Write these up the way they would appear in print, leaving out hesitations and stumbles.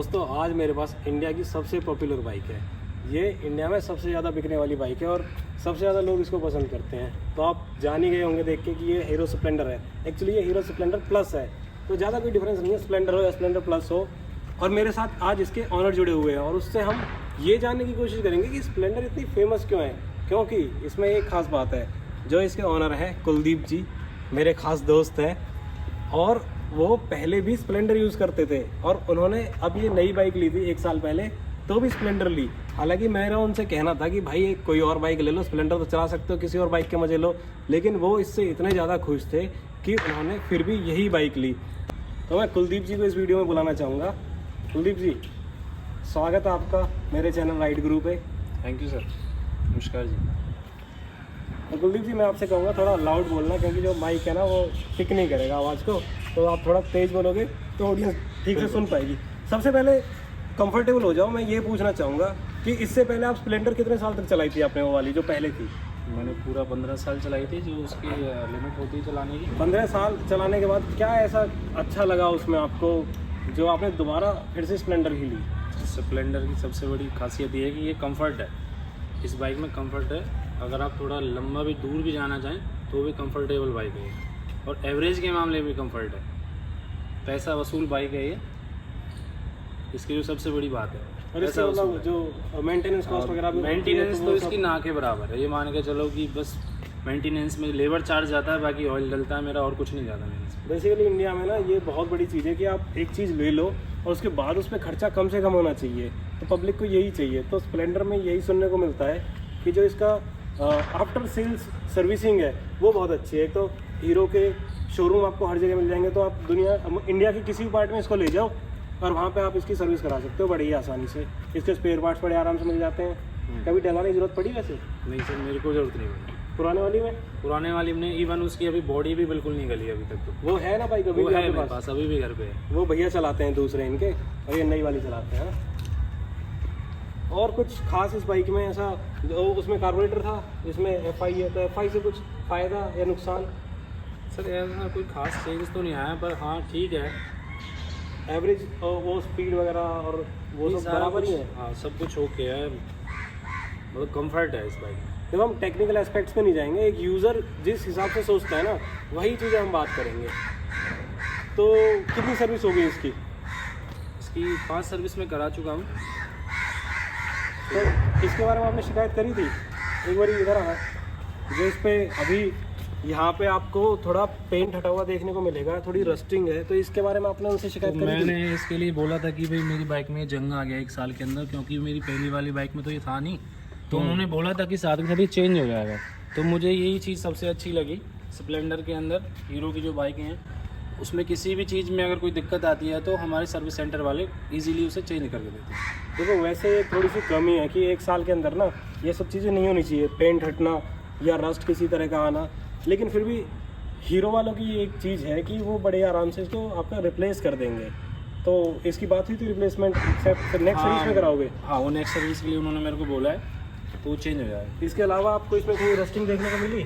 दोस्तों आज मेरे पास इंडिया की सबसे पॉपुलर बाइक है। ये इंडिया में सबसे ज़्यादा बिकने वाली बाइक है और सबसे ज़्यादा लोग इसको पसंद करते हैं। तो आप जान ही गए होंगे देख के कि ये हीरो स्प्लेंडर है। एक्चुअली ये हीरो स्प्लेंडर प्लस है, तो ज़्यादा कोई डिफरेंस नहीं है, स्प्लेंडर हो या स्प्लेंडर प्लस हो। और मेरे साथ आज इसके ऑनर जुड़े हुए हैं और उससे हम ये जानने की कोशिश करेंगे कि स्प्लेंडर इतनी फेमस क्यों है। क्योंकि इसमें एक ख़ास बात है, जो इसके ऑनर हैं कुलदीप जी, मेरे ख़ास दोस्त हैं और वो पहले भी स्प्लेंडर यूज़ करते थे और उन्होंने अब ये नई बाइक ली थी 1 साल पहले, तो भी स्प्लेंडर ली। हालांकि मेरा उनसे कहना था कि भाई एक कोई और बाइक ले लो, स्प्लेंडर तो चला सकते हो, किसी और बाइक के मजे लो, लेकिन वो इससे इतने ज़्यादा खुश थे कि उन्होंने फिर भी यही बाइक ली। तो मैं कुलदीप जी को इस वीडियो में बुलाना चाहूँगा। कुलदीप जी, स्वागत है आपका मेरे चैनल राइड गुरु पे। Thank you sir. नमस्कार जी। तो कुलदीप जी, मैं आपसे कहूँगा थोड़ा लाउड बोलना, क्योंकि जो माइक है ना वो पिक नहीं करेगा आवाज़ को, तो आप थोड़ा तेज़ बोलोगे तो ऑडियंस ठीक से सुन पाएगी। सबसे पहले कंफर्टेबल हो जाओ, मैं ये पूछना चाहूँगा कि इससे पहले आप स्प्लेंडर कितने साल तक चलाई थी आपने, वो वाली जो पहले थी? मैंने पूरा 15 साल चलाई थी, जो उसकी लिमिट होती है चलाने की। 15 साल चलाने के बाद क्या ऐसा अच्छा लगा उसमें आपको जो आपने दोबारा फिर से स्प्लेंडर ही ली? स्प्लेंडर की सबसे बड़ी खासियत ये है कि ये कंफर्ट है। इस बाइक में कंफर्ट है। अगर आप थोड़ा लंबा भी दूर भी जाना चाहें तो भी कंफर्टेबल बाइक है ये। और एवरेज के मामले में कंफर्ट है। पैसा वसूल बाइक है ये, इसकी जो सबसे बड़ी बात है। और इससे मतलब जो मेंटेनेंस कॉस्ट वगैरह भी, मेंटेनेंस तो इसकी ना के बराबर है। ये मान के चलो कि बस मेंटेनेंस में लेबर चार्ज जाता है, बाकी ऑयल डलता है मेरा, और कुछ नहीं जाता मेरे। बेसिकली इंडिया में ना ये बहुत बड़ी चीज़ है कि आप एक चीज़ ले लो और उसके बाद उस पर खर्चा कम से कम होना चाहिए, तो पब्लिक को यही चाहिए। तो स्प्लेंडर में यही सुनने को मिलता है कि जो इसका आफ्टर सेल्स सर्विसिंग है वो बहुत अच्छी है। तो हीरो के शोरूम आपको हर जगह मिल जाएंगे, तो आप इंडिया के किसी भी पार्ट में इसको ले जाओ और वहाँ पे आप इसकी सर्विस करा सकते हो बड़ी ही आसानी से। इसके स्पेयर पार्ट्स बड़े आराम से मिल जाते हैं। कभी डलाने की जरूरत पड़ी वैसे? नहीं सर, मेरे को जरूरत नहीं पड़ी। पुराने वाली में इवन उसकी अभी बॉडी भी बिल्कुल नहीं गली अभी तक। तो वो है ना बाइक अभी वो भी है आपके मेरे पास, अभी भी घर पे है। वो भैया चलाते हैं दूसरे इनके, और ये नई वाली चलाते हैं। और कुछ खास इस बाइक में ऐसा, उसमें कार्बोरेटर था, इसमें FI है, तो FI से कुछ फ़ायदा या नुकसान? सर ऐसा कोई खास चेंज तो नहीं आया, पर हाँ ठीक है। एवरेज वो स्पीड वगैरह और वो सब बराबर ही है? हाँ, सब कुछ ओके है, मतलब कंफर्ट है इस बाइक में। जब हम टेक्निकल एस्पेक्ट्स पे नहीं जाएंगे, एक यूज़र जिस हिसाब से सोचता है ना, वही चीज़ें हम बात करेंगे। तो कितनी सर्विस हो गई इसकी? इसकी 5 सर्विस में करा चुका हूँ। तो इसके बारे में आपने शिकायत करी थी? एक बार इधर आना, जो इस पर अभी यहाँ पे आपको थोड़ा पेंट हटा हुआ देखने को मिलेगा, थोड़ी रस्टिंग है, तो इसके बारे में आपने उनसे शिकायत करी थी? मैंने इसके लिए बोला था कि भाई मेरी बाइक में जंग आ गया 1 साल के अंदर, क्योंकि मेरी पहली वाली बाइक में तो ये था नहीं। तो उन्होंने बोला था कि साथ में साथ चेंज हो जाएगा। तो मुझे यही चीज़ सबसे अच्छी लगी स्प्लेंडर के अंदर। हीरो की जो बाइकें हैं उसमें किसी भी चीज़ में अगर कोई दिक्कत आती है तो हमारे सर्विस सेंटर वाले इजीली उसे चेंज करके देते हैं। देखो, वैसे थोड़ी सी कमी है कि 1 साल के अंदर ना ये सब चीज़ें नहीं होनी चाहिए, पेंट हटना या रस्ट किसी तरह का आना। लेकिन फिर भी हीरो वालों की एक चीज़ है कि वो बड़े आराम से इसको आपका रिप्लेस कर देंगे। तो इसकी बात हुई थी रिप्लेसमेंट नेक्स्ट सर्विस में कराओगे? हाँ, वो नेक्स्ट सर्विस के लिए उन्होंने मेरे को बोला है, तो चेंज हो जाएगा। इसके अलावा आपको इसमें कोई रस्टिंग देखने को मिली?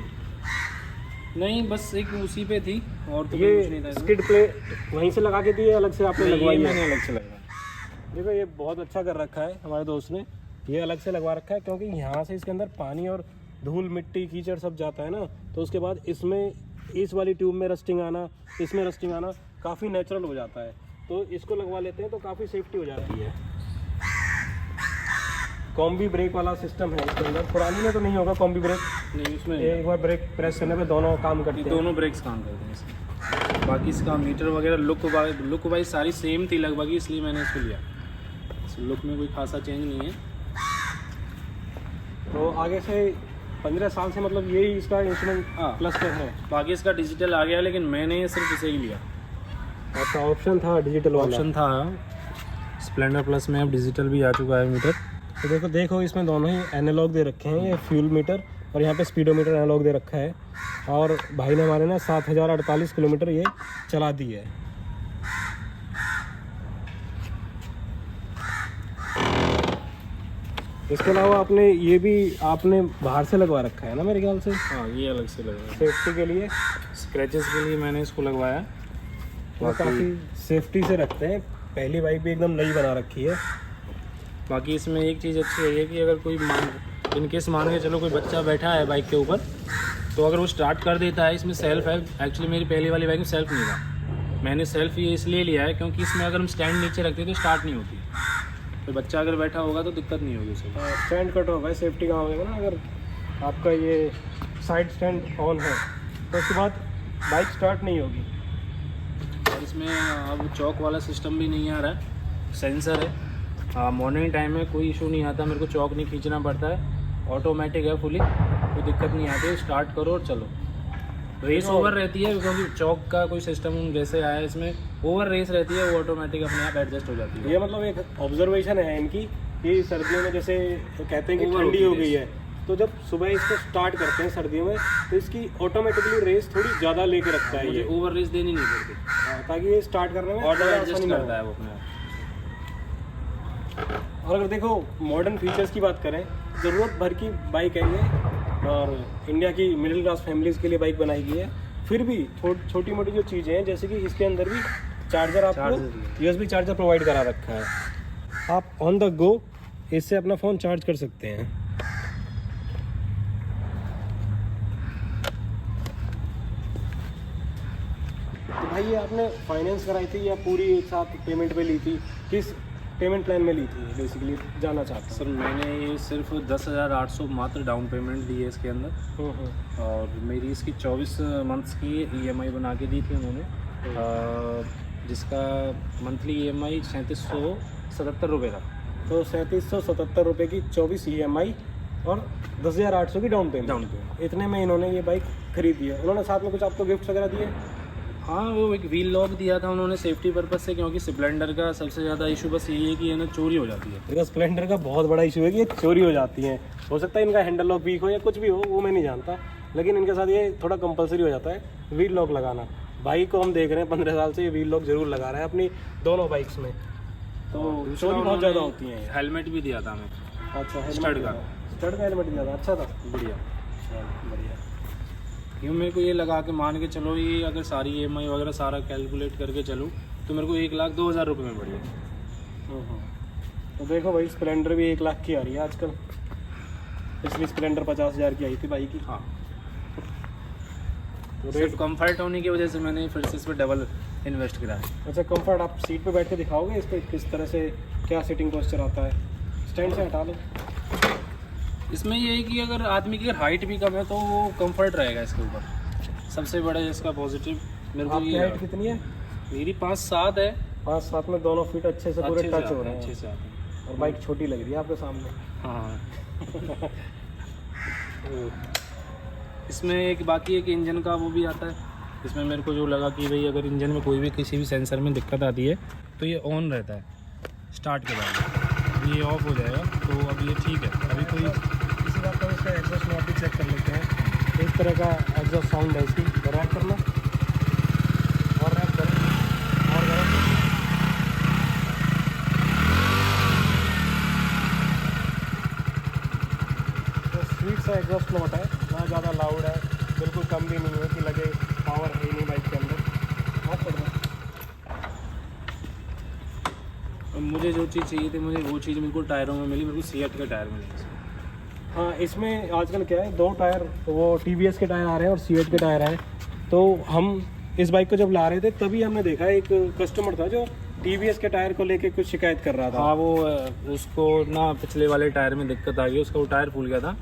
नहीं, बस एक उसी पे थी और तो ये कुछ नहीं था। स्किड प्लेट वहीं से लगा के दी है, अलग से आपने लगवाई है? मैंने अलग से लगाया। देखो, ये बहुत अच्छा कर रखा है हमारे दोस्त ने, ये अलग से लगवा रखा है, क्योंकि यहाँ से इसके अंदर पानी और धूल मिट्टी कीचड़ सब जाता है ना, तो उसके बाद इसमें इस वाली ट्यूब में रस्टिंग आना, इसमें रस्टिंग आना काफ़ी नेचुरल हो जाता है। तो इसको लगवा लेते हैं तो काफ़ी सेफ्टी हो जाती है। कॉम्बी ब्रेक वाला सिस्टम है इसके अंदर। पुरानी में तो नहीं होगा कॉम्बी ब्रेक? नहीं, उसमें एक बार ब्रेक प्रेस करने पे दोनों काम करते हैं? दोनों ब्रेक्स काम करते हैं इसमें। बाकी इसका मीटर वगैरह लुक वाइज सारी सेम थी लगभग, इसलिए मैंने इसको लिया। लुक में कोई खासा चेंज नहीं है। तो आगे से 15 साल से मतलब यही इसका इंस्ट्रूमेंट प्लस का है? बाकी इसका डिजिटल आ गया, लेकिन मैंने सिर्फ इसे ही लिया। अच्छा, ऑप्शन था डिजिटल वाला? ऑप्शन था। स्प्लेंडर प्लस में अब डिजिटल भी आ चुका है मीटर। तो देखो इसमें दोनों ही एनालॉग दे रखे हैं, ये फ्यूल मीटर और यहाँ पे स्पीडोमीटर एनालॉग दे रखा है। और भाई ने हमारे ना 7048 किलोमीटर ये चला दी है। इसके अलावा आपने बाहर से लगवा रखा है ना मेरे ख्याल से? हाँ, ये अलग से लगा सेफ्टी के लिए, स्क्रैचेस के लिए मैंने इसको लगवाया। तो काफ़ी सेफ्टी से रखते हैं। पहली बाइक भी एकदम नई बना रखी है। बाकी इसमें एक चीज़ अच्छी है कि अगर कोई इनकेस मान के चलो कोई बच्चा बैठा है बाइक के ऊपर, तो अगर वो स्टार्ट कर देता है, इसमें सेल्फ है। एक्चुअली मेरी पहली वाली बाइक में सेल्फ नहीं था, मैंने सेल्फ ये इसलिए लिया है क्योंकि इसमें अगर हम स्टैंड नीचे रखते हैं तो स्टार्ट नहीं होती। तो बच्चा अगर बैठा होगा तो दिक्कत नहीं होगी उसे। स्टैंड कट होगा, सेफ्टी का होगा ना। अगर आपका ये साइड स्टैंड ऑन है तो उसके बाद बाइक स्टार्ट नहीं होगी। और इसमें अब चौक वाला सिस्टम भी नहीं आ रहा है, सेंसर है। मॉर्निंग टाइम में कोई इशू नहीं आता, मेरे को चौक नहीं खींचना पड़ता है, ऑटोमेटिक है फुली, कोई दिक्कत नहीं आती है। स्टार्ट करो और चलो। रेस ओवर रहती है क्योंकि चौक का कोई सिस्टम जैसे आया है, इसमें ओवर रेस रहती है, वो ऑटोमेटिक अपने आप एडजस्ट हो जाती है। ये मतलब एक ऑब्जर्वेशन है इनकी कि सर्दियों में जैसे तो कहते हैं कि Over ठंडी होती हो है गई है, तो जब सुबह इसको स्टार्ट करते हैं सर्दियों में तो इसकी ऑटोमेटिकली रेस थोड़ी ज़्यादा लेके रखता है मुझे ये, ओवर रेस देनी नहीं पड़ती, ताकि ये स्टार्ट करने में ऑटो ज़्यादा एडजस्ट आसानी ना करता हो। है वो अपने आप। और अगर देखो मॉडर्न फीचर्स की बात करें, ज़रूरत भर की बाइक है ये, और इंडिया की मिडिल क्लास फैमिलीज़ के लिए बाइक बनाई गई है। फिर भी छोटी मोटी जो चीज़ें हैं, जैसे कि इसके अंदर भी चार्जर आपको USB चार्जर प्रोवाइड करा रखा है। आप ऑन द गो इससे अपना फ़ोन चार्ज कर सकते हैं। तो भाई ये आपने फाइनेंस कराई थी या पूरी एक साथ पेमेंट पे ली थी, किस पेमेंट प्लान में ली थी बेसिकली जानना चाहता सर मैंने ये सिर्फ 10,800 मात्र डाउन पेमेंट दी है इसके अंदर, हूँ। और मेरी इसकी 24 मंथ्स की EMI बना के दी थी उन्होंने, जिसका मंथली EMI 3777 रुपये था। तो 3777 रुपये की 24 EMI और 10,800 की डाउन पेमेंट। डाउन पेमेंट, इतने में इन्होंने ये बाइक खरीदी है। उन्होंने साथ में कुछ आपको गिफ्ट वगैरह दिए? हाँ वो एक व्हील लॉक दिया था उन्होंने सेफ्टी पर्पज़ से, क्योंकि स्प्लेंडर का सबसे ज़्यादा इशू बस यही है कि ये ना चोरी हो जाती है। देखो स्प्लेंडर का बहुत बड़ा इशू है कि ये चोरी हो जाती हैं। हो सकता है इनका हैंडल लॉक वीक हो या कुछ भी हो, वो मैं नहीं जानता, लेकिन इनके साथ ये थोड़ा कंपलसरी हो जाता है व्हील लॉक लगाना। बाइक को हम देख रहे हैं 15 साल से ये व्हील लॉक जरूर लगा रहा है अपनी दोनों बाइक्स में, तो चोरी बहुत ज़्यादा होती हैं। हेलमेट भी दिया था हमें, अच्छा, स्टड का हेलमेट दिया था, अच्छा था, बढ़िया। बढ़िया। क्यों मेरे को ये लगा के मान के चलो, ये अगर सारी EMI वगैरह सारा कैलकुलेट करके चलूँ तो मेरे को 1,02,000 रुपये में पड़ी है। तो देखो भाई स्प्लेंडर भी 1 लाख की आ रही है आजकल, पिछली स्प्लेंडर 50,000 की आई थी बाइक की। हाँ, तो सिर्फ कंफर्ट होने की वजह से मैंने फिर से इस पर डबल इन्वेस्ट करा है। अच्छा, कंफर्ट आप सीट पे बैठ के दिखाओगे इस पर किस तरह से क्या सीटिंग पोस्चर आता है? स्टैंड से हटा लो। इसमें ये है कि अगर आदमी की हाइट भी कम है तो वो कंफर्ट रहेगा इसके ऊपर, सबसे बड़ा इसका पॉजिटिव मेरे को आपकी ये हाइट कितनी है? मेरी 5'7" है। 5'7" में दोनों फीट अच्छे से पूरे टच हो रहे हैं, अच्छे से आते हैं। और बाइक छोटी लग रही है आपके सामने। हाँ इसमें एक बाकी एक इंजन का वो भी आता है। इसमें मेरे को जो लगा कि भाई अगर इंजन में कोई भी किसी भी सेंसर में दिक्कत आती है तो ये ऑन रहता है स्टार्ट के बाद, ये ऑफ हो जाएगा, तो अब ये ठीक है। अभी कोई इसी बात पर इसका एग्जॉस्ट नॉट भी चेक कर लेते हैं। एक तरह का एग्जॉस्ट साउंड है इसकी, रैप करना और रैप करें और करें। तो स्वीट सा एग्जॉस्ट नॉट है, ना ज़्यादा लाउड है, बिल्कुल कम भी नहीं है कि लगे पावर है ही नहीं बाइक के अंदर। बहुत बढ़िया। अब मुझे जो चीज़ चाहिए थी मुझे वो चीज़ बिल्कुल टायरों में मिली, मेरे को सीएट के टायर मिले इसमें। हाँ, इसमें आजकल क्या है, 2 टायर वो TVS के टायर आ रहे हैं और सीएट के टायर आए। तो हम इस बाइक को जब ला रहे थे तभी हमने देखा एक कस्टमर था जो TVS के टायर को लेके कुछ शिकायत कर रहा था। हाँ वो उसको ना पिछले वाले टायर में दिक्कत आ गई, उसका वो टायर फूल गया था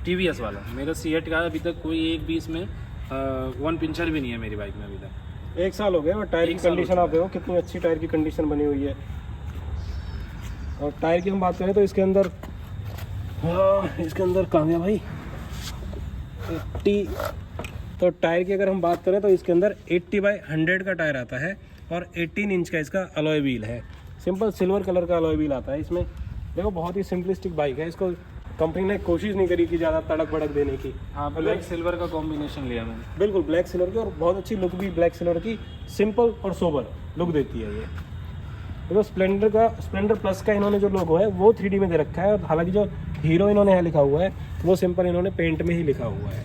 TVS वाला। मेरा सीएट का अभी तक कोई एक भी इसमें 1 पिंचर भी नहीं है मेरी बाइक में अभी तक। 1 साल हो गया और टायर की कंडीशन आप देखो कितनी अच्छी टायर की कंडीशन बनी हुई है। और टायर की हम बात करें तो इसके अंदर, हाँ इसके अंदर कहाँ गया भाई 80, तो टायर की अगर हम बात करें तो इसके अंदर 80/100 का टायर आता है और 18 इंच का इसका अलॉय व्हील है। सिंपल सिल्वर कलर का अलॉय व्हील आता है इसमें। देखो बहुत ही सिंपलिस्टिक बाइक है, इसको कंपनी ने कोशिश नहीं करी कि ज़्यादा तड़क भड़क देने की। हाँ, ब्लैक सिल्वर का कॉम्बिनेशन लिया मैंने। बिल्कुल ब्लैक सिल्वर की, और बहुत अच्छी लुक भी ब्लैक सिल्वर की, सिंपल और सोबर लुक देती है ये। देखो स्प्लेंडर प्लस का इन्होंने जो लोगो है वो 3D में दे रखा है, और हालांकि जो हीरो इन्होंने यहाँ लिखा हुआ है वो सिंपल इन्होंने पेंट में ही लिखा हुआ है।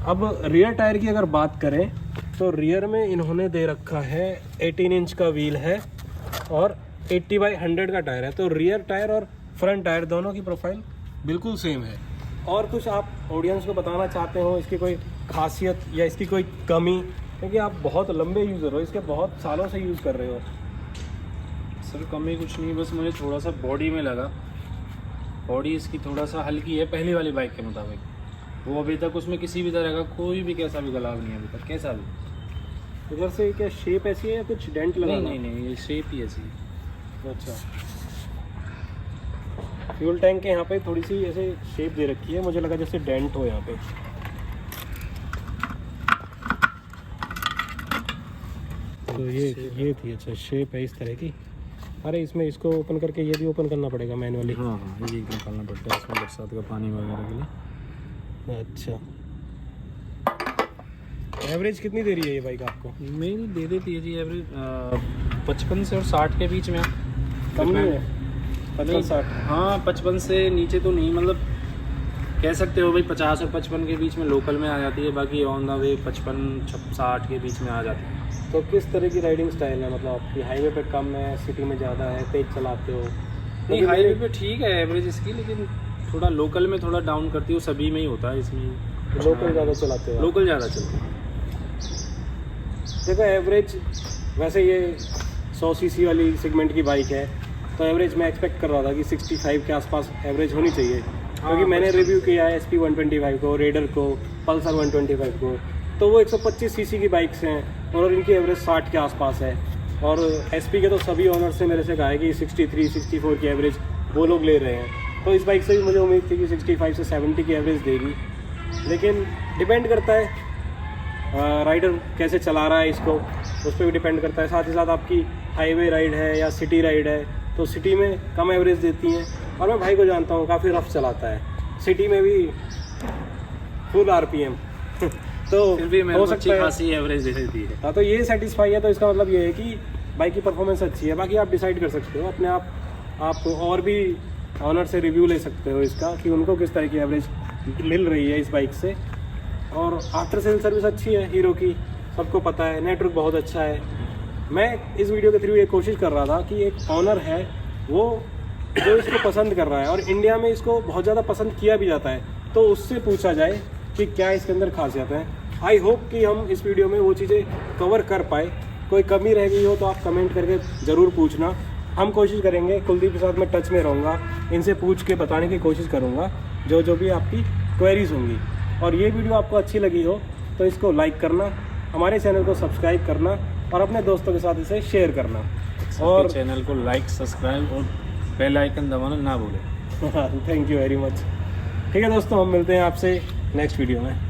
अब रियर टायर की अगर बात करें तो रियर में इन्होंने दे रखा है 18 इंच का व्हील है और 80/100 का टायर है। तो रियर टायर और फ्रंट टायर दोनों की प्रोफाइल बिल्कुल सेम है। और कुछ आप ऑडियंस को बताना चाहते हो इसकी कोई खासियत या इसकी कोई कमी, क्योंकि आप बहुत लंबे यूज़र हो, इसके बहुत सालों से यूज़ कर रहे हो। सर कमी कुछ नहीं, बस मुझे थोड़ा सा बॉडी में लगा, बॉडी इसकी थोड़ा सा हल्की है पहली वाली बाइक के मुताबिक। वो अभी तक उसमें किसी भी तरह का कोई भी कैसा भी गलाव नहीं है अभी तक, कैसा भी। इधर से क्या शेप ऐसी है या कुछ डेंट लगा? नहीं नहीं नहीं, ये शेप ही ऐसी है। अच्छा, फ्यूल टैंक के यहाँ पे थोड़ी सी ऐसे शेप दे रखी है, मुझे लगा जैसे डेंट हो यहाँ पे। तो ये थी, अच्छा शेप है इस तरह की। अरे इसमें इसको ओपन करके ये भी ओपन करना पड़ेगा मैनुअली? हाँ हाँ, ये निकालना पड़ता है इसमें बरसात का पानी वगैरह के लिए। अच्छा, एवरेज कितनी दे रही है ये बाइक आपको? मेरी दे देती है जी एवरेज 55 से और 60 के बीच में। कम नहीं है? 50-60? हाँ 55 से नीचे तो नहीं, मतलब कह सकते हो भाई 50 और 55 के बीच में लोकल में आ जाती है, बाकी ऑन द वे 55-60 के बीच में आ जाती है। तो किस तरह की राइडिंग स्टाइल है, मतलब आपकी हाईवे पे कम है, सिटी में ज़्यादा है, तेज चलाते हो? नहीं हाईवे पे ठीक है एवरेज इसकी, लेकिन थोड़ा लोकल में थोड़ा डाउन करती हूँ, सभी में ही होता है इसमें। लोकल ज़्यादा चलाते हो? लोकल ज़्यादा चलती है। देखो एवरेज, वैसे ये 100 सीसी वाली सेगमेंट की बाइक है, तो एवरेज मैं एक्सपेक्ट कर रहा था कि 65 के आसपास एवरेज होनी चाहिए, क्योंकि मैंने रिव्यू किया है SP 125 को, रेडर को, पल्सर 125 को, तो वो 125 सीसी की बाइक्स हैं और इनकी एवरेज 60 के आसपास है। और SP के तो सभी ओनर्स ने मेरे से कहा है कि 63-64 की एवरेज वो लोग ले रहे हैं। तो इस बाइक से भी मुझे उम्मीद थी कि 65 से 70 की एवरेज देगी, लेकिन डिपेंड करता है राइडर कैसे चला रहा है इसको, उस पर भी डिपेंड करता है। साथ ही साथ आपकी हाईवे राइड है या सिटी राइड है, तो सिटी में कम एवरेज देती हैं। और मैं भाई को जानता हूँ, काफ़ी रफ चलाता है, सिटी में भी फुल RPM तो फिर भी हो सकता है खासी एवरेज दे देती है। हाँ, तो ये सेटिस्फाई है, तो इसका मतलब ये है कि बाइक की परफॉर्मेंस अच्छी है। बाकी आप डिसाइड कर सकते हो अपने आप और भी ऑनर से रिव्यू ले सकते हो इसका कि उनको किस तरह की एवरेज मिल रही है इस बाइक से। और आफ्टर सेल सर्विस अच्छी है हीरो की, सबको पता है, नेटवर्क बहुत अच्छा है। मैं इस वीडियो के थ्रू ये कोशिश कर रहा था कि एक ऑनर है वो जो इसको पसंद कर रहा है और इंडिया में इसको बहुत ज़्यादा पसंद किया भी जाता है, तो उससे पूछा जाए कि क्या इसके अंदर खासियत है। आई होप कि हम इस वीडियो में वो चीज़ें कवर कर पाए। कोई कमी रह गई हो तो आप कमेंट करके ज़रूर पूछना, हम कोशिश करेंगे। कुलदीप के साथ मैं टच में रहूँगा, इनसे पूछ के बताने की कोशिश करूँगा जो भी आपकी क्वेरीज होंगी। और ये वीडियो आपको अच्छी लगी हो तो इसको लाइक करना, हमारे चैनल को सब्सक्राइब करना और अपने दोस्तों के साथ इसे शेयर करना। और चैनल को लाइक, सब्सक्राइब और बेल आइकन दबाना ना भूलें। Thank you very much. ठीक है दोस्तों, हम मिलते हैं आपसे नेक्स्ट वीडियो में।